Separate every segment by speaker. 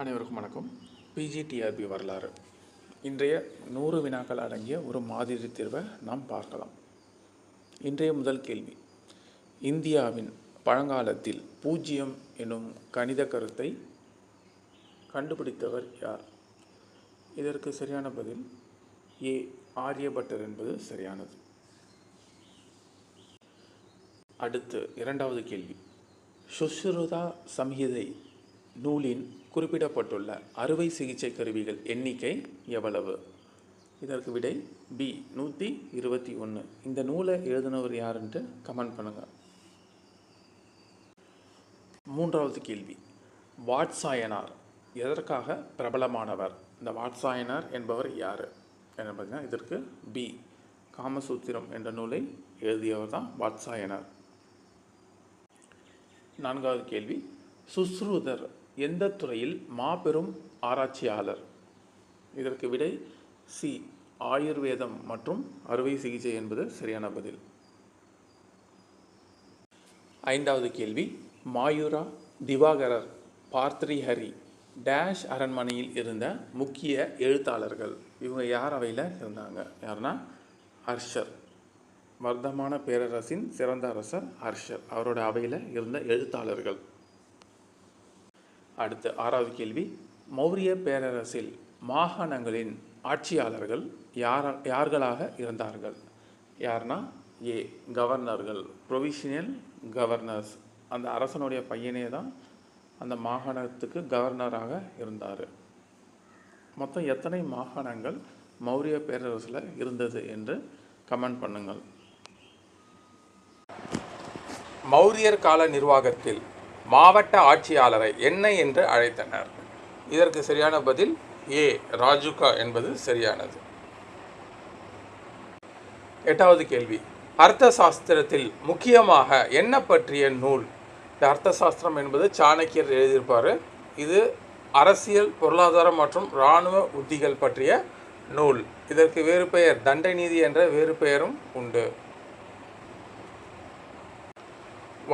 Speaker 1: அனைவருக்கும் வணக்கம். பிஜிடிஆர்பி வரலாறு இன்றைய 100 வினாக்கள் அடங்கிய ஒரு மாதிரி தேர்வை நாம் பார்க்கலாம். இன்றைய முதல் கேள்வி, இந்தியாவின் பழங்காலத்தில் பூஜ்ஜியம் எனும் கணித கருத்தை கண்டுபிடித்தவர் யார்? இதற்கு சரியான பதில் ஏ. ஆரியபட்டர் என்பது சரியானது. அடுத்து இரண்டாவது கேள்வி, சுஷ்ருதா சம்ஹிதை நூலின் குறிப்பிடப்பட்டுள்ள அறுவை சிகிச்சை கருவிகள் எண்ணிக்கை எவ்வளவு? இதற்கு விடை பி. 121. இந்த நூலை எழுதினவர் யாருன்ட்டு கமெண்ட் பண்ணுங்கள். மூன்றாவது கேள்வி, வாட்சாயனார் எதற்காக பிரபலமானவர்? இந்த வாட்சாயனார் என்பவர் யார் என்ன பார்த்தீங்கன்னா இதற்கு பி. காமசூத்திரம் என்ற நூலை எழுதியவர் தான் வாட்சாயனார். நான்காவது கேள்வி, சுஷ்ருதர் எந்த துறையில் மாபெரும் ஆராய்ச்சியாளர்? இதற்கு விடை சி. ஆயுர்வேதம் மற்றும் அறுவை சிகிச்சை என்பது சரியான பதில். ஐந்தாவது கேள்வி, மாயூரா திவாகரர் பார்த்தரிஹரி டேஷ் அரண்மனையில் இருந்த முக்கிய எழுத்தாளர்கள். இவங்க யார் அவையில் இருந்தாங்க? யாருன்னா ஹர்ஷர், வர்த்தமான பேரரசின் சிறந்த அரசர் ஹர்ஷர், அவரோட அவையில் இருந்த எழுத்தாளர்கள். அடுத்து ஆறாவது கேள்வி, மௌரிய பேரரசில் மாகாணங்களின் ஆட்சியாளர்கள் யார்களாக இருந்தார்கள்? யார்னா ஏ. கவர்னர்கள், ப்ரொவிஷனல் கவர்னர்ஸ். அந்த அரசனுடைய பையனே தான் அந்த மாகாணத்துக்கு கவர்னராக இருந்தார். மொத்தம் எத்தனை மாகாணங்கள் மௌரிய பேரரசில் இருந்தது என்று கமெண்ட் பண்ணுங்கள். மௌரியர் கால நிர்வாகத்தில் மாவட்ட ஆட்சியாளரை என்ன என்று அழைத்தனர்? இதற்கு சரியான பதில் ஏ. ராஜுகா என்பது சரியானது. எட்டாவது கேள்வி, அர்த்த சாஸ்திரத்தில் முக்கியமாக என்ன பற்றிய நூல்? இந்த அர்த்த சாஸ்திரம் என்பது சாணக்கியர் எழுதியிருப்பார். இது அரசியல், பொருளாதாரம் மற்றும் இராணுவ உத்திகள் பற்றிய நூல். இதற்கு வேறு பெயர் தண்டை நீதி என்ற வேறு பெயரும் உண்டு.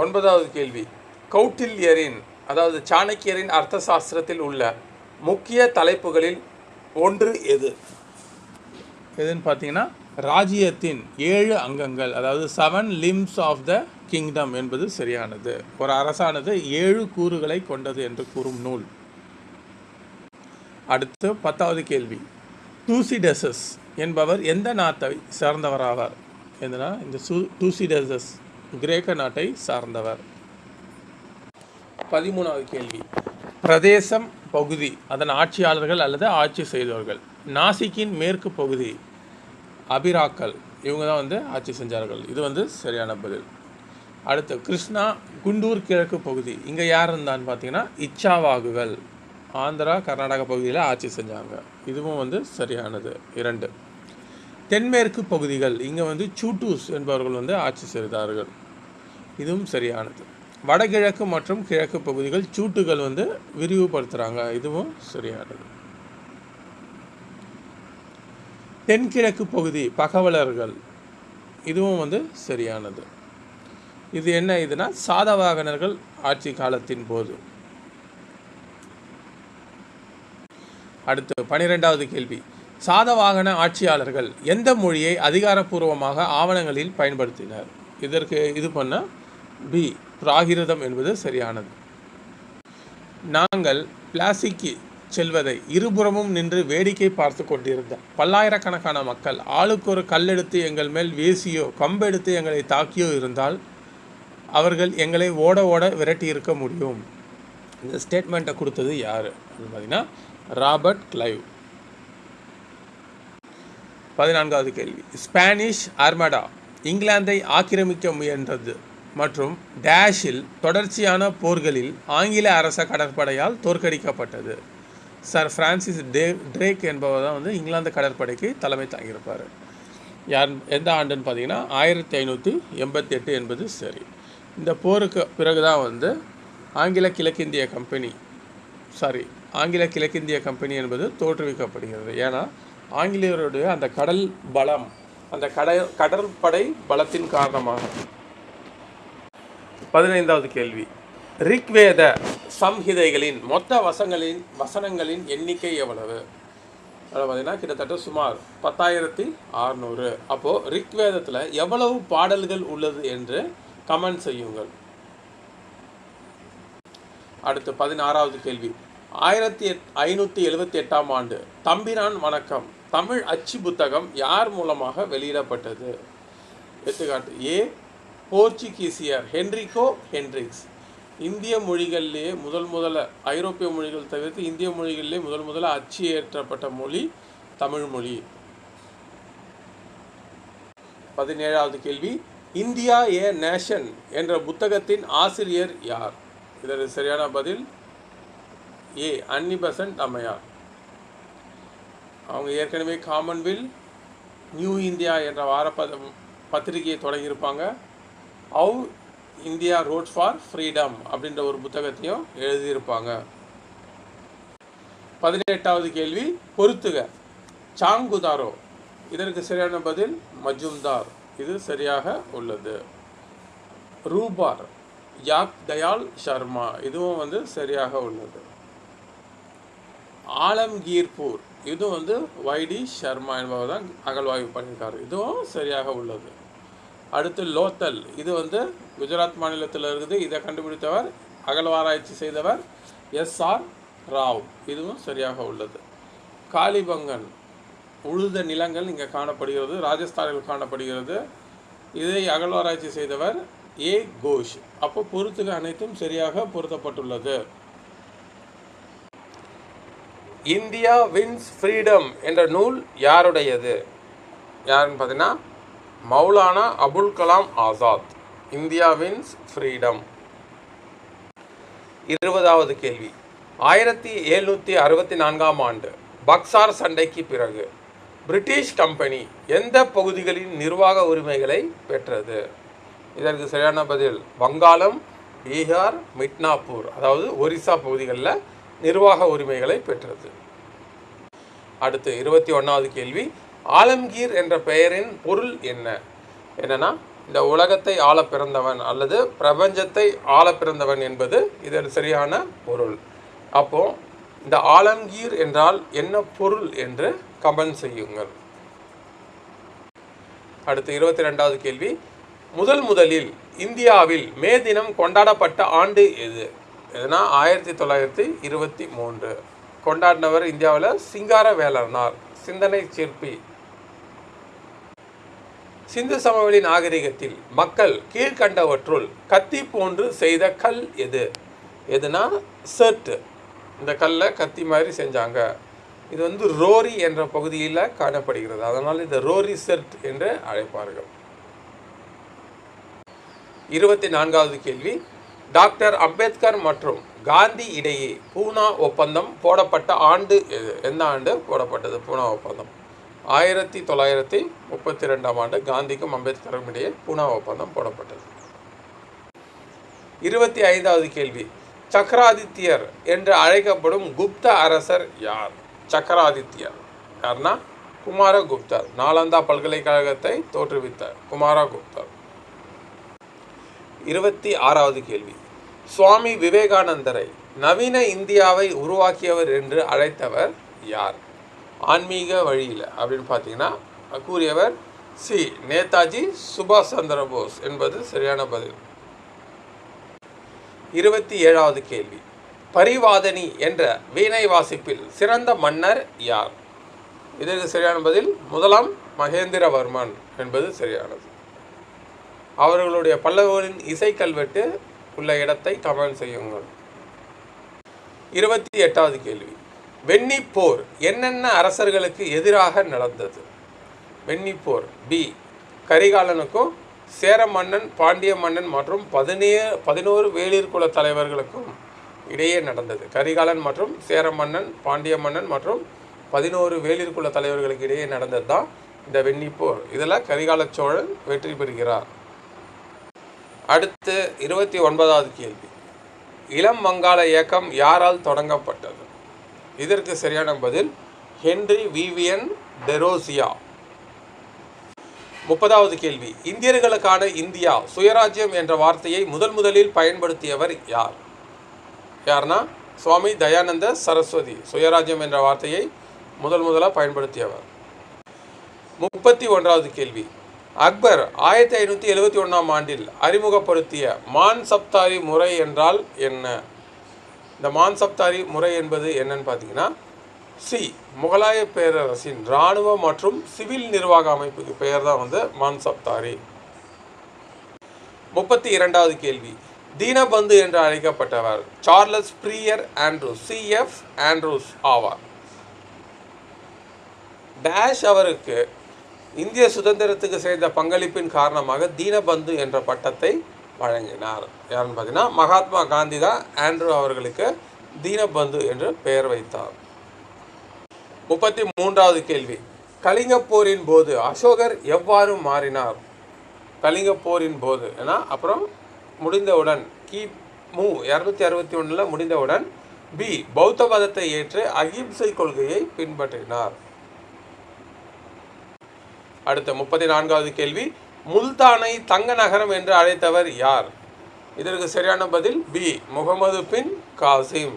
Speaker 1: ஒன்பதாவது கேள்வி, கௌட்டில்யரின் அதாவது சாணக்கியரின் அர்த்த சாஸ்திரத்தில் உள்ள முக்கிய தலைப்புகளில் ஒன்று எது? எதுன்னு பார்த்தீங்கன்னா ராஜ்யத்தின் 7 அங்கங்கள், அதாவது 7 limbs ஆஃப் த கிங்டம் என்பது சரியானது. ஒரு அரசானது 7 கூறுகளை கொண்டது என்று கூறும் நூல். அடுத்து 10வது கேள்வி, தூசிடசஸ் என்பவர் எந்த நாட்டை சார்ந்தவராவார்? எதுனா இந்த தூசிடசஸ் கிரேக்க நாட்டை சார்ந்தவர். 13வது கேள்வி, பிரதேசம் பகுதி அதன் ஆட்சியாளர்கள் அல்லது ஆட்சி செய்தவர்கள். நாசிக்கின் மேற்கு பகுதி அபிராக்கள், இவங்க தான் ஆட்சி செஞ்சார்கள். இது சரியான பதில். அடுத்து கிருஷ்ணா குண்டூர் கிழக்கு பகுதி, இங்கே யார் இருந்தான்னு பார்த்தீங்கன்னா இச்சாவாகுகள், ஆந்திரா கர்நாடகா பகுதியில் ஆட்சி செஞ்சாங்க. இதுவும் சரியானது. 2 தென்மேற்கு பகுதிகள், இங்கே சூட்டூஸ் என்பவர்கள் ஆட்சி செய்தார்கள். இதுவும் சரியானது. வடகிழக்கு மற்றும் கிழக்கு பகுதிகள் சூட்டுகள் விரிவுபடுத்துகிறாங்க. இதுவும் சரியானது. தென்கிழக்கு பகுதி பகவலர்கள், இதுவும் சரியானது. இது என்ன இதுனா சாதவாகனர்கள் ஆட்சி காலத்தின் போது. அடுத்து 12வது கேள்வி, சாதவாகன ஆட்சியாளர்கள் எந்த மொழியை அதிகாரப்பூர்வமாக ஆவணங்களில் பயன்படுத்தினர்? இதற்கு இது பண்ண பி. பிராகிருதம் என்பது சரியானது. நாங்கள் பிளாசிக்கு செல்வதை இருபுறமும் நின்று வேடிக்கை பார்த்து கொண்டிருந்த பல்லாயிரக்கணக்கான மக்கள் ஆளுக்கு ஒரு கல்லெடுத்து எங்கள் மேல் வீசியோ கம்பெடுத்து எங்களை தாக்கியோ இருந்தால் அவர்கள் எங்களை ஓட ஓட விரட்டி இருக்க முடியும். இந்த ஸ்டேட்மெண்ட்டை கொடுத்தது யார் அப்படின்னு பார்த்தீங்கன்னா ராபர்ட் கிளைவ். 14வது கேள்வி, ஸ்பானிஷ் ஆர்மடா இங்கிலாந்தை ஆக்கிரமிக்க முயன்றது மற்றும் டேஷில் தொடர்ச்சியான போர்களில் ஆங்கில அரச கடற்படையால் தோற்கடிக்கப்பட்டது. சர் பிரான்சிஸ் ட்ரேக் என்பவர் தான் இங்கிலாந்து கடற்படைக்கு தலைமை தாங்கியிருப்பார். யார் எந்த ஆண்டுன்னு பார்த்தீங்கன்னா 1588 என்பது சரி. இந்த போருக்கு பிறகு தான் ஆங்கில கிழக்கிந்திய கம்பெனி என்பது தோற்றுவிக்கப்படுகிறது. ஏன்னா ஆங்கிலேயருடைய அந்த கடல் பலம், அந்த கடற்படை பலத்தின் காரணமாக. 15வது கேள்வி, ரிக்வேத சம்ஹிதைகளின் மொத்த வசனங்களின் எண்ணிக்கை எவ்வளவு? அதில் பார்த்தீங்கன்னா கிட்டத்தட்ட சுமார் 10,600. அப்போது ரிக்வேதத்தில் எவ்வளவு பாடல்கள் உள்ளது என்று கமெண்ட் செய்யுங்கள். அடுத்து 16வது கேள்வி. 1578ஆம் ஆண்டு தம்பிரான் வணக்கம் தமிழ் அச்சு புத்தகம் யார் மூலமாக வெளியிடப்பட்டது? எடுத்துக்காட்டு: ஏ. போர்ச்சுகீசியர் ஹென்ரிகோ ஹென்ட்ரிக்ஸ். இந்திய மொழிகளிலேயே முதல்ல ஐரோப்பிய மொழிகள் தவிர்த்து இந்திய மொழிகளிலே முதல்ல அச்சு ஏற்றப்பட்ட மொழி தமிழ் மொழி. 17வது கேள்வி. இந்தியா ஏ நேஷன் என்ற புத்தகத்தின் ஆசிரியர் யார்? இதற்கு சரியான பதில் ஏ. அன்னி பெசன்ட் அம்மையார். அவங்க ஏற்கனவே காமன்வெல்த், நியூ இந்தியா என்ற வார பத்திரிகையை தொடங்கியிருப்பாங்க. How India road for freedom அப்படின்ற ஒரு புத்தகத்தையும் எழுதியிருப்பாங்க. 18வது கேள்வி. பொறுத்துக. சாங்குதாரோ. இதற்கு சரியான பதில் மஜும்தார். இது சரியாக உள்ளது. ரூபார் யாக் தயாள் சர்மா. இதுவும் சரியாக உள்ளது. ஆலம்கீர்பூர் இதுவும் வைடி சர்மா என்பவர் தான் அகழ்வாய்வு பண்ணியிருக்காரு. இதுவும் சரியாக உள்ளது. அடுத்து லோத்தல். இது குஜராத் மாநிலத்தில் இருக்குது. இதை கண்டுபிடித்தவர், அகழ்வாராய்ச்சி செய்தவர் எஸ்.ஆர். ராவ். இதுவும் சரியாக உள்ளது. காளிபங்கன் உழுத நிலங்கள் இங்கே காணப்படுகிறது, ராஜஸ்தானில் காணப்படுகிறது. இதை அகழ்வாராய்ச்சி செய்தவர் ஏ. கோஷ். அப்போ பொறுத்துக அனைத்தும் சரியாக பொருத்தப்பட்டுள்ளது. இந்தியா வின்ஸ் ஃப்ரீடம் என்ற நூல் யாருடையது? யாருன்னு பார்த்தீங்கன்னா Maulana Abul Kalam Azad. India wins freedom. 20வது கேள்வி. 1764ஆம் ஆண்டு பக்சார் சண்டைக்கு பிறகு பிரிட்டிஷ் கம்பெனி எந்த பகுதிகளின் நிர்வாக உரிமைகளை பெற்றது? இதற்கு சரியான பதில் வங்காளம், பீகார், மிட்னாப்பூர், அதாவது ஒரிசா பகுதிகளில் நிர்வாக உரிமைகளை பெற்றது. அடுத்து 21வது கேள்வி. ஆலம்கீர் என்ற பெயரின் பொருள் என்ன? என்னன்னா இந்த உலகத்தை ஆள பிறந்தவன் அல்லது பிரபஞ்சத்தை ஆள பிறந்தவன் என்பது இதன் சரியான பொருள். அப்போ இந்த ஆலம்கீர் என்றால் என்ன பொருள் என்று கமெண்ட் செய்யுங்கள். அடுத்து 22வது கேள்வி. முதலில் இந்தியாவில் மே தினம் கொண்டாடப்பட்ட ஆண்டு எது? எதுனா 1923. கொண்டாடினவர் இந்தியாவில் சிங்காரவேலனார், சிந்தனை சிற்பி. சிந்து சமவெளி நாகரிகத்தில் மக்கள் கீழ்கண்டவற்றுள் கத்தி போன்று செய்த கல் எது? எதுனா செர்ட். இந்த கல்லை கத்தி மாதிரி செஞ்சாங்க. இது ரோரி என்ற பகுதியில் காணப்படுகிறது. அதனால் இந்த ரோரி செர்ட் என்று அழைப்பார்கள். 24வது கேள்வி. டாக்டர் அம்பேத்கர் மற்றும் காந்தி இடையே பூனா ஒப்பந்தம் போடப்பட்ட ஆண்டு எது? எந்த ஆண்டு போடப்பட்டது பூனா ஒப்பந்தம்? 1932ஆம் ஆண்டு காந்திக்கும் அம்பேத்கரும் இடையே பூனா ஒப்பந்தம் போடப்பட்டது. 25வது கேள்வி. சக்கராதித்யர் என்று அழைக்கப்படும் குப்த அரசர் யார்? சக்கராதித்யர் யார்னா குமாரகுப்தர். நாலந்தா பல்கலைக்கழகத்தை தோற்றுவித்த குமாரகுப்தர். 26வது கேள்வி. சுவாமி விவேகானந்தரை நவீன இந்தியாவை உருவாக்கியவர் என்று அழைத்தவர் யார்? ஆன்மீக வழியில் அப்படின்னு பார்த்தீங்கன்னா கூறியவர் சி. நேதாஜி சுபாஷ் சந்திர போஸ் என்பது சரியான பதில். 27வது கேள்வி. பரிவாதனி என்ற வீணை வாசிப்பில் சிறந்த மன்னர் யார்? இதற்கு சரியான பதில் முதலாம் மகேந்திரவர்மன் என்பது சரியானது. அவர்களுடைய பல்லவர்களின் இசை கல்வெட்டு உள்ள இடத்தை கமெண்ட் செய்யுங்கள். 28வது கேள்வி. வெண்ணிப்போர் என்னென்ன அரசர்களுக்கு எதிராக நடந்தது? வெண்ணிப்போர் பி. கரிகாலனுக்கும் சேர மன்னன், பாண்டிய மன்னன் மற்றும் 11 வேளிர் குல தலைவர்களுக்கும் இடையே நடந்தது. கரிகாலன் மற்றும் சேர மன்னன், பாண்டிய மன்னன் மற்றும் 11 வேளிர் குல தலைவர்களுக்கு இடையே நடந்தது தான் இந்த வெண்ணிப்போர். இதில் கரிகால சோழன் வெற்றி பெறுகிறார். அடுத்து 29வது கேள்வி. இளம் வங்காள இயக்கம் யாரால் தொடங்கப்பட்டது? இதற்கு சரியான பதில் ஹென்றி விவியன் டெரோசியா. 30வது கேள்வி. இந்தியர்களுக்கான இந்தியா சுயராஜ்யம் என்ற வார்த்தையை முதலில் பயன்படுத்தியவர் யார்? யாருன்னா சுவாமி தயானந்த சரஸ்வதி சுயராஜ்யம் என்ற வார்த்தையை முதலாக பயன்படுத்தியவர். 31வது கேள்வி, அக்பர் 1571ஆம் ஆண்டில் அறிமுகப்படுத்திய மான்சப்தாரி முறை என்றால் என்ன? இந்த மான்சப்தாரி முறை என்பது என்னன்னு பார்த்தீங்கன்னா, முகலாய பேரரசின் இராணுவ மற்றும் சிவில் நிர்வாக அமைப்புக்கு பெயர் தான் வந்து மான்சப்தாரி. 32வது கேள்வி, தீனபந்து என்று அழைக்கப்பட்டவர் சார்லஸ் பிரியர் ஆண்ட்ரூஸ் CF ஆண்ட்ரூஸ் ஆவார். டேஷ் அவருக்கு இந்திய சுதந்திரத்துக்கு செய்த பங்களிப்பின் காரணமாக தீனபந்து என்ற பட்டத்தை வழங்கினார். யாருன்னு பார்த்தீங்கன்னா மகாத்மா காந்தி தான் ஆண்ட்ரூ அவர்களுக்கு தீனபந்து என்று பெயர் வைத்தார். 33வது கேள்வி, கலிங்கப் போரின் போது அசோகர் எவ்வாறு மாறினார்? கலிங்கப் போரின் போது ஏன்னா அப்புறம் முடிந்தவுடன் கிமு 261 முடிந்தவுடன் பௌத்த மதத்தை ஏற்று அகிம்சை கொள்கையை பின்பற்றினார். அடுத்த 34வது கேள்வி, முல்தானை தங்க நகரம் என்று அழைத்தவர் யார்? இதற்கு சரியான பதில் முகமது பின் காசிம்.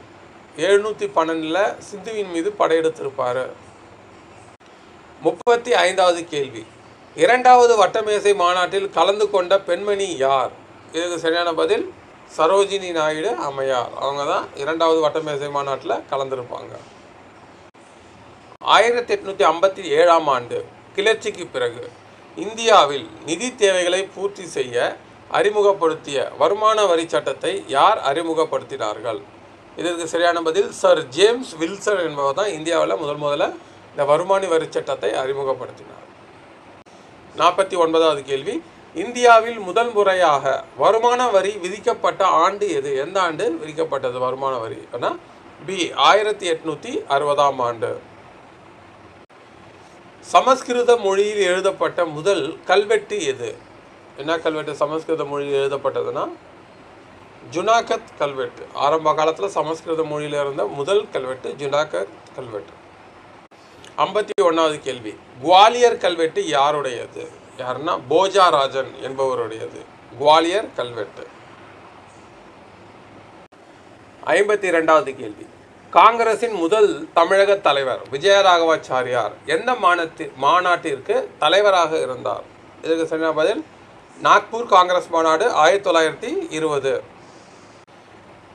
Speaker 1: 712 சிந்துவின் மீது படையெடுத்திருப்பார். 35வது கேள்வி, 2வது வட்டமேசை மாநாட்டில் கலந்து கொண்ட பெண்மணி யார்? இதுக்கு சரியான பதில் சரோஜினி நாயுடு அம்மையார். அவங்க தான் 2வது வட்டமேசை மாநாட்டில் கலந்துருப்பாங்க. 1857ஆம் ஆண்டு கிளர்ச்சிக்கு பிறகு இந்தியாவில் நிதி தேவைகளை பூர்த்தி செய்ய அறிமுகப்படுத்திய வருமான வரி சட்டத்தை யார் அறிமுகப்படுத்தினார்கள்? இதற்கு சரியான பதில் சர் ஜேம்ஸ் வில்சன் என்பவர் தான் இந்தியாவில் முதல்ல இந்த வருமான வரி சட்டத்தை அறிமுகப்படுத்தினார். 49வது கேள்வி, இந்தியாவில் முதல் முறையாக வருமான வரி விதிக்கப்பட்ட ஆண்டு எது? எந்த ஆண்டு விதிக்கப்பட்டது வருமான வரி? 1860ஆம் ஆண்டு. சமஸ்கிருத மொழியில் எழுதப்பட்ட முதல் கல்வெட்டு எது? என்ன கல்வெட்டு சமஸ்கிருத மொழியில் எழுதப்பட்டதுன்னா ஜுனாகத் கல்வெட்டு. ஆரம்ப காலத்தில் சமஸ்கிருத மொழியில் இருந்த முதல் கல்வெட்டு ஜுனாகத் கல்வெட்டு. 51வது கேள்வி, குவாலியர் கல்வெட்டு யாருடையது? யாருன்னா போஜாராஜன் என்பவருடையது குவாலியர் கல்வெட்டு. 52வது கேள்வி, காங்கிரசின் முதல் தமிழக தலைவர் விஜயராகவாச்சாரியார் எந்த மாநாட்டிற்கு தலைவராக இருந்தார்? இதற்கு சரியான பதில் நாக்பூர் காங்கிரஸ் மாநாடு 1920.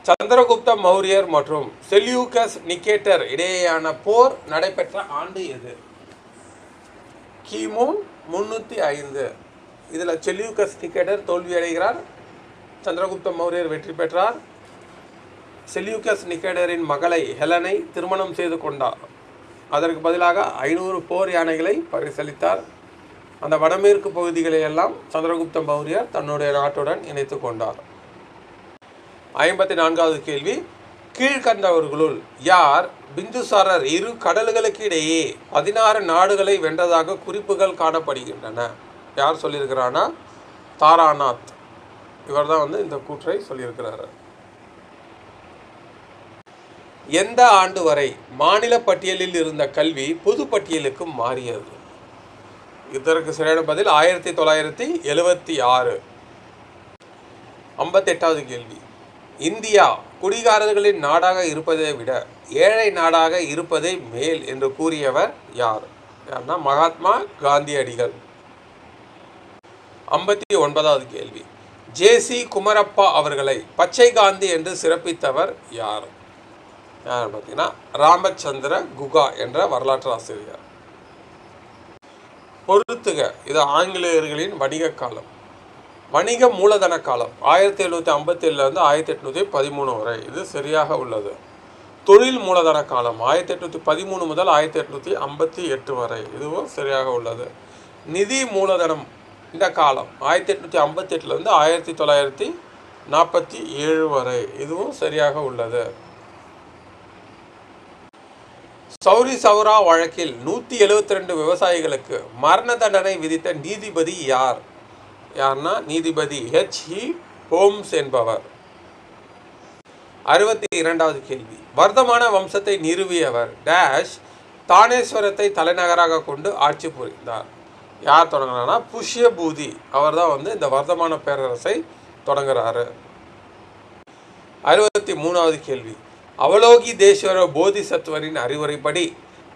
Speaker 1: சந்திரகுப்த மௌரியர் மற்றும் செல்யூகஸ் நிகேட்டர் இடையேயான போர் நடைபெற்ற ஆண்டு எது? கிமு 305. இதில் செல்யூகஸ் நிகேட்டர் தோல்வியடைகிறார், சந்திரகுப்த மௌரியர் வெற்றி பெற்றார். செல்யூகஸ் நிகேட்டரின் மகளை ஹெலனை திருமணம் செய்து கொண்டார். அதற்கு பதிலாக 500 போர் யானைகளை பரிசளித்தார். அந்த வடமேற்கு பகுதிகளை எல்லாம் சந்திரகுப்த மௌரியர் தன்னுடைய நாட்டுடன் இணைத்து கொண்டார். 54வது கேள்வி, கீழ்கண்டவர்களுள் யார் பிந்துசாரர் இரு கடல்களுக்கு இடையே 16 நாடுகளை வென்றதாக குறிப்புகள் காணப்படுகின்றன? யார் சொல்லியிருக்கிறான்னா தாராநாத். இவர் தான் இந்த கூற்றை சொல்லியிருக்கிறார். எந்த ஆண்டு வரை மாநில பட்டியலில் இருந்த கல்வி பொது பட்டியலுக்கு மாறியது? இதற்கு சரியான பதில் 1976. 58வது கேள்வி, இந்தியா குடிகாரர்களின் நாடாக இருப்பதை விட ஏழை நாடாக இருப்பதை மேல் என்று கூறியவர் யார்? யார்னா மகாத்மா காந்தியடிகள். 59வது கேள்வி, JC குமரப்பா அவர்களை பச்சை காந்தி என்று சிறப்பித்தவர் யார்? யார் பார்த்தீங்கன்னா ராமச்சந்திர குகா என்ற வரலாற்று ஆசிரியர். பொறுத்துக, இது ஆங்கிலேயர்களின் வணிக காலம். வணிக மூலதன காலம் 1757 1813 வரை, இது சரியாக உள்ளது. தொழில் மூலதன காலம் 1813 முதல் 1858 வரை, இதுவும் சரியாக உள்ளது. நிதி மூலதனம் இந்த காலம் 1858 1947 வரை, இதுவும் சரியாக உள்ளது. சௌரி சௌரா வழக்கில் 172 விவசாயிகளுக்கு மரண தண்டனை விதித்த நீதிபதி யார்? யார்னா நீதிபதி H.E. ஹோம்ஸ் என்பவர். 62வது கேள்வி, வர்தமான வம்சத்தை நிறுவியவர் டேஷ் தானேஸ்வரத்தை தலைநகராக கொண்டு ஆட்சி புரிந்தார். யார் தொடங்கினா புஷ்யபூதி. அவர் தான் இந்த வர்தமான பேரரசை தொடங்குறாரு. 63வது கேள்வி, அவலோகிதேஸ்வர போதிசத்துவரின் அறிவுரைப்படி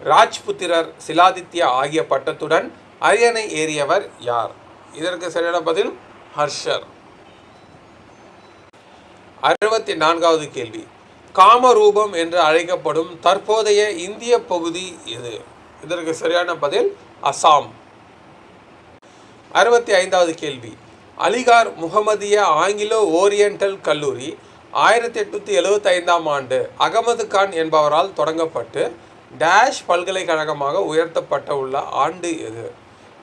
Speaker 1: ராஜ்புத்திரர், சிலாதித்யா ஆகிய பட்டத்துடன் அரியணை ஏறியவர் யார்? இதற்கு சரியான பதில் ஹர்ஷர். 64வது கேள்வி, காமரூபம் என்று அழைக்கப்படும் தற்போதைய இந்திய பகுதி எது? இதற்கு சரியான பதில் அசாம். 65வது கேள்வி, அலிகார் முகமதிய ஆங்கிலோ ஓரியண்டல் கல்லூரி 1875ஆம் ஆண்டு அகமது கான் என்பவரால் தொடங்கப்பட்டு டேஷ் பல்கலைக்கழகமாக உயர்த்தப்பட்ட உள்ள ஆண்டு எது?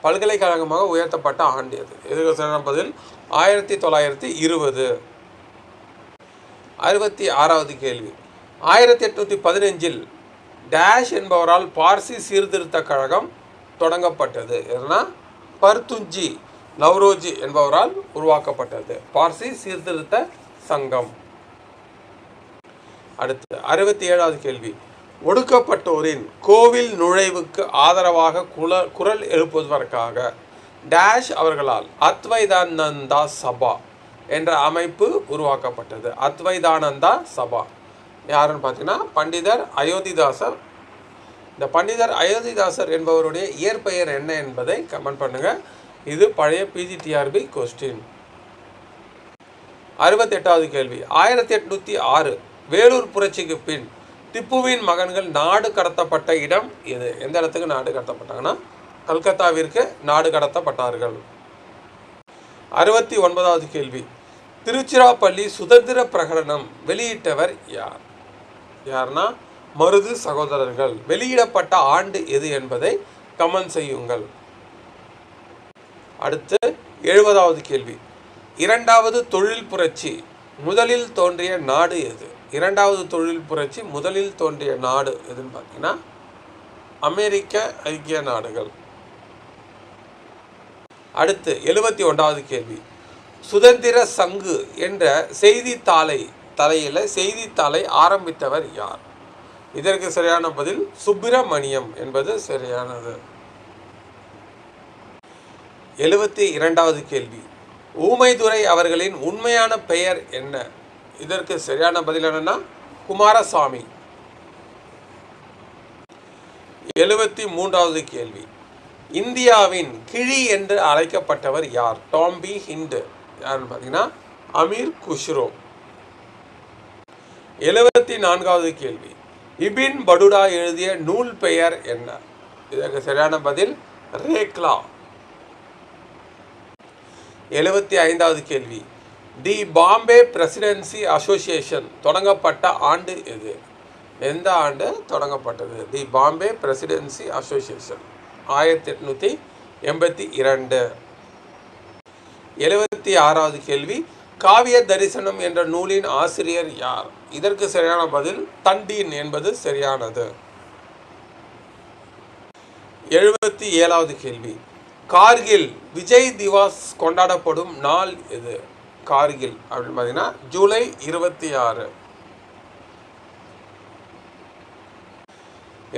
Speaker 1: பல்கலைக்கழகமாக உயர்த்தப்பட்ட ஆண்டு எது? இதற்கு சரியான பதில் 1920. 66வது கேள்வி, 1815இல் டேஷ் என்பவரால் பார்சி சீர்திருத்த கழகம் தொடங்கப்பட்டது. எதுனா பர்துஞ்சி நவ்ரோஜி என்பவரால் உருவாக்கப்பட்டது பார்சி சீர்திருத்த சங்கம். அடுத்து 67வது கேள்வி, ஒடுக்கப்பட்டோரின் கோவில் நுழைவுக்கு ஆதரவாக குரல் எழுப்புவதற்காக டேஷ் அவர்களால் அத்வைதானந்தா சபா என்ற அமைப்பு உருவாக்கப்பட்டது. அத்வைதானந்தா சபா யாருன்னு பார்த்தீங்கன்னா பண்டிதர் அயோத்திதாசர். இந்த பண்டிதர் அயோத்திதாசர் என்பவருடைய இயற்பெயர் என்ன என்பதை கமெண்ட் பண்ணுங்க. இது பழைய பிஜிடிஆர்பி கொஸ்டின். 68வது கேள்வி, 1806 வேலூர் புரட்சிக்கு பின் திப்புவின் மகன்கள் நாடு கடத்தப்பட்ட இடம் எது? எந்த இடத்துக்கு நாடு கடத்தப்பட்டாங்கன்னா கல்கத்தாவிற்கு நாடு கடத்தப்பட்டார்கள். 69வது கேள்வி, திருச்சிராப்பள்ளி சுதந்திர பிரகடனம் வெளியிட்டவர் யார்? யார்னா மருது சகோதரர்கள். வெளியிடப்பட்ட ஆண்டு எது என்பதை கமெண்ட் செய்யுங்கள். அடுத்து 70வது கேள்வி, இரண்டாவது தொழில் புரட்சி முதலில் தோன்றிய நாடு எது? இரண்டாவது தொழில் புரட்சி முதலில் தோன்றிய நாடு எதுன்னு பார்த்தீங்கன்னா அமெரிக்க ஐக்கிய நாடுகள். அடுத்து 71வது கேள்வி, சுதந்திர சங்கு என்ற செய்தித்தாளை ஆரம்பித்தவர் யார்? இதற்கு சரியான பதில் சுப்பிரமணியம் என்பது சரியானது. 72வது கேள்வி, ஊமைதுரை அவர்களின் உண்மையான பெயர் என்ன? இதற்கு சரியான பதில் என்னன்னா குமாரசாமி. 73வது கேள்வி, இந்தியாவின் கிழி என்று அழைக்கப்பட்டவர் யார்? டாம்பி ஹிண்டு. யாருன்னு பார்த்தீங்கன்னா அமீர் குஷ்ரோ. 74வது கேள்வி, இபின் படுடா எழுதிய நூல் பெயர் என்ன? இதற்கு சரியான பதில் ரேக்லா. 75வது கேள்வி, தி பாம்பே பிரசிடென்சி அசோசியேஷன் தொடங்கப்பட்ட ஆண்டு எது? எந்த ஆண்டு தொடங்கப்பட்டது? தி பாம்பே பிரசிடென்சி அசோசியேஷன் 1882. 76வது கேள்வி, காவிய தரிசனம் என்ற நூலின் ஆசிரியர் யார்? இதற்கு சரியான பதில் தண்டீன் என்பது சரியானது. 77வது கேள்வி, கார்கில் விஜய் திவாஸ் கொண்டாடப்படும் நாள் எது? கார்கில் அப்படின்னு பார்த்தீங்கன்னா ஜூலை 26.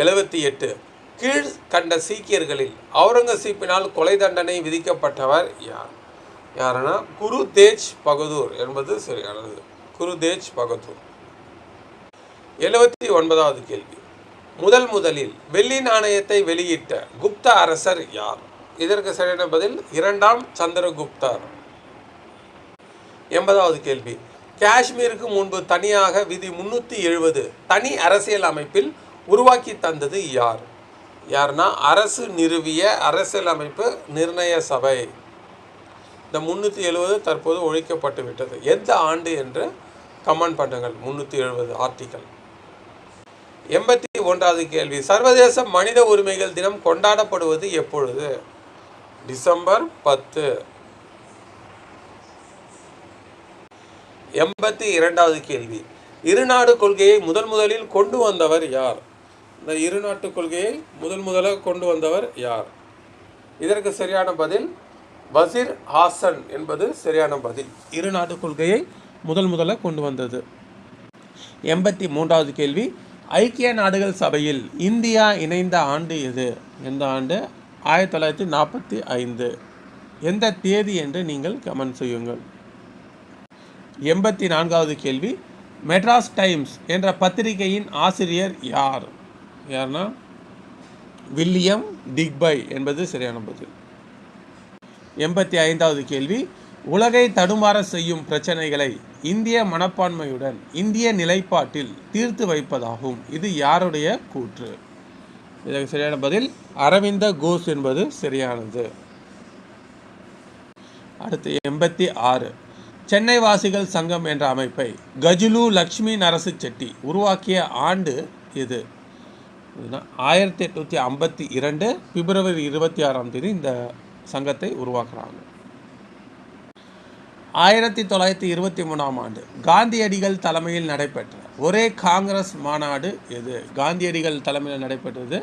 Speaker 1: 78 கீழ்கண்ட சீக்கியர்களில் அவுரங்கசீப்பினால் கொலை தண்டனை விதிக்கப்பட்டவர் யார்? யாருன்னா குரு தேஜ் பகதூர் என்பது சரியானது. குரு தேஜ் பகதூர். 79வது கேள்வி, முதலில் வெள்ளி நாணயத்தை வெளியிட்ட குப்த அரசர் யார்? இதற்கு சரியான பதில் 2ஆம் சந்திரகுப்தர். 80வது கேள்வி, காஷ்மீருக்கு முன்பு தனியாக விதி 370 தனி அரசியல் அமைப்பில் உருவாக்கி தந்தது யார்? யாருன்னா அரசு நிறுவிய அரசியல் அமைப்பு நிர்ணய சபை. இந்த 370 தற்போது ஒழிக்கப்பட்டு விட்டது. எந்த ஆண்டு என்று கமெண்ட் பண்ணுங்கள். 370 ஆர்டிக்கல். 81வது கேள்வி, சர்வதேச மனித உரிமைகள் தினம் கொண்டாடப்படுவது எப்பொழுது? டிசம்பர் 10. 82வது கேள்வி, இருநாடு கொள்கையை முதலில் கொண்டு வந்தவர் யார்? இந்த இருநாட்டு கொள்கையை முதலாக கொண்டு வந்தவர் யார்? இதற்கு சரியான பதில் வசீர் ஹாசன் என்பது சரியான பதில். இருநாட்டு கொள்கையை முதலாக கொண்டு வந்தது. 83வது கேள்வி, ஐக்கிய நாடுகள் சபையில் இந்தியா இணைந்த ஆண்டு எது? எந்த ஆண்டு? 1945. எந்த தேதி என்று நீங்கள் கமெண்ட் செய்யுங்கள். 84வது கேள்வி, மெட்ராஸ் டைம்ஸ் என்ற பத்திரிகையின் ஆசிரியர் யார்னா வில்லியம் டிக்பை என்பது சரியான பதில். 85வது கேள்வி, உலகை தடுமாற செய்யும் பிரச்சனைகளை இந்திய மனப்பான்மையுடன் இந்திய நிலைப்பாட்டில் தீர்த்து வைப்பதாகும். இது யாருடைய கூற்று? இதற்கு சரியான பதில் அரவிந்த கோஷ் என்பது சரியானது. அடுத்து 86, சென்னை வாசிகள் சங்கம் என்ற அமைப்பை கஜுலு லக்ஷ்மி நரசு செட்டி உருவாக்கிய ஆண்டு எது? 1852 பிப்ரவரி 26 இந்த சங்கத்தை உருவாக்குறாங்க. 1923 காந்தியடிகள் தலைமையில் நடைபெற்ற ஒரே காங்கிரஸ் மாநாடு எது? காந்தியடிகள் தலைமையில் நடைபெற்றது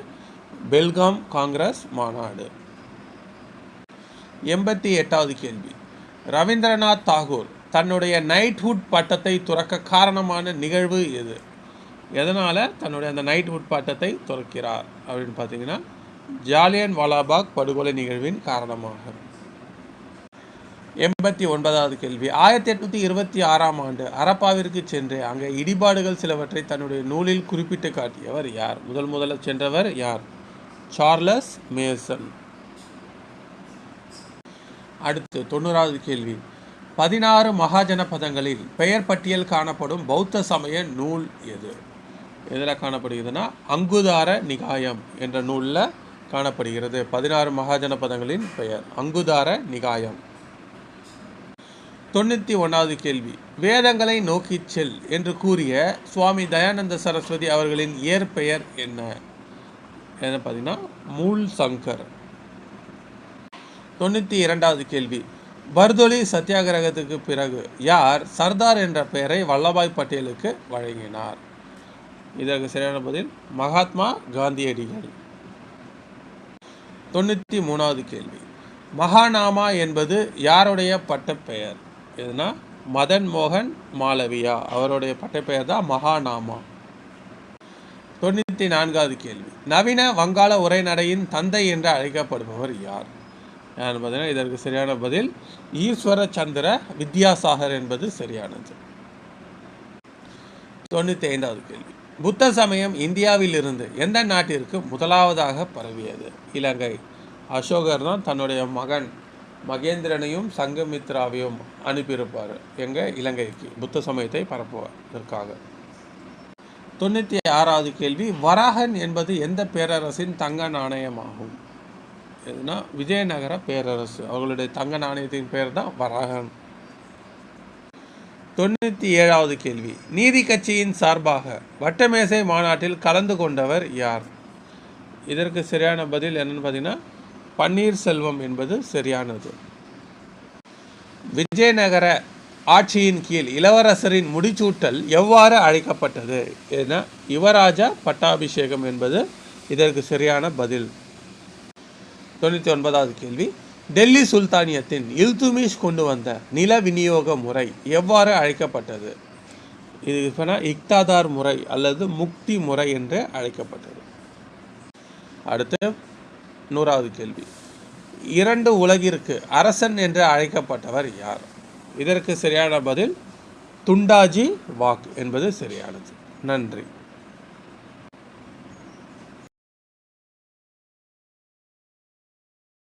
Speaker 1: பெல்காம் காங்கிரஸ் மாநாடு. 88வது கேள்வி, ரவீந்திரநாத் தாகூர் தன்னுடைய நைட்ஹுட் பட்டத்தை துறக்க காரணமான நிகழ்வு எது? எதனால் தன்னுடைய அந்த நைட்ஹுட் பட்டத்தை துறக்கிறார் அப்படின்னு பார்த்தீங்கன்னா ஜாலியன் வாலாபாக் படுகொலை நிகழ்வின் காரணமாக. 89வது கேள்வி, 1826 அரப்பாவிற்கு சென்று அங்கே இடிபாடுகள் சிலவற்றை தன்னுடைய நூலில் குறிப்பிட்டு காட்டியவர் யார்? முதல்ல சென்றவர் யார்? Charles Mason. அடுத்து 90வது கேள்வி, 16 மகாஜனபதங்களில் பெயர் பட்டியல் காணப்படும் பௌத்த சமய நூல் எது? எதில் காணப்படுகிறதுனா அங்குதார நிகாயம் என்ற நூலில் காணப்படுகிறது. 16 மகாஜனபதங்களின் பெயர் அங்குதார நிகாயம். 91வது கேள்வி, வேதங்களை நோக்கிச் செல் என்று கூறிய சுவாமி தயானந்த சரஸ்வதி அவர்களின் இயற்பெயர் என்ன? பார்த்தீங்கன்னா மூல் சங்கர். 92வது கேள்வி, பர்தொலி சத்தியாகிரகத்துக்கு பிறகு யார் சர்தார் என்ற பெயரை வல்லபாய் பட்டேலுக்கு வழங்கினார்? இதற்கு சரியான பதில் மகாத்மா காந்தியடிகள். 93வது கேள்வி, மகாநாமா என்பது யாருடைய பட்டப்பெயர்? எதுனா மதன் மோகன் மாளவியா அவருடைய பட்டப்பெயர் தான் மகாநாமா. 94வது கேள்வி, நவீன வங்காள உரைநடையின் தந்தை என்று அழைக்கப்படுபவர் யார்? பார்த்தீங்கன்னா இதற்கு சரியான பதில் ஈஸ்வர சந்திர வித்யாசாகர் என்பது சரியானது. 95வது கேள்வி, புத்த சமயம் இந்தியாவில் இருந்து எந்த நாட்டிற்கு முதலாவதாக பரவியது? இலங்கை. அசோகர் தான் தன்னுடைய மகன் மகேந்திரனையும் சங்கமித்ராவையும் அனுப்பியிருப்பார் இலங்கைக்கு புத்த சமயத்தை பரப்புவதற்காக. 96வது கேள்வி, வராகன் என்பது எந்த பேரரசின் தங்க நாணயமாகும்? எதுனா விஜயநகர பேரரசு அவர்களுடைய தங்க நாணயத்தின் பெயர் தான் வராகன். 97வது கேள்வி, நீதி கட்சியின் சார்பாக வட்டமேசை மாநாட்டில் கலந்து கொண்டவர் யார்? இதற்கு சரியான பதில் என்னன்னு பார்த்தீங்கன்னா பன்னீர்செல்வம் என்பது சரியானது. விஜயநகர ஆட்சியின் கீழ் இளவரசரின் முடிசூட்டல் எவ்வாறு அழைக்கப்பட்டது? என யுவராஜா பட்டாபிஷேகம் என்பது இதற்கு சரியான பதில். 99வது கேள்வி, டெல்லி சுல்தானியத்தின் இல்துமிஷ் கொண்டு வந்த நில விநியோக முறை எவ்வாறு அழைக்கப்பட்டது? இது இக்தாதார் முறை அல்லது முக்தி முறை என்று அழைக்கப்பட்டது. அடுத்து 100வது கேள்வி, 2 உலகிற்கு அரசன் என்று அழைக்கப்பட்டவர் யார்? இதற்கு சரியான பதில் துண்டாஜி வாக் என்பது சரியானது. நன்றி.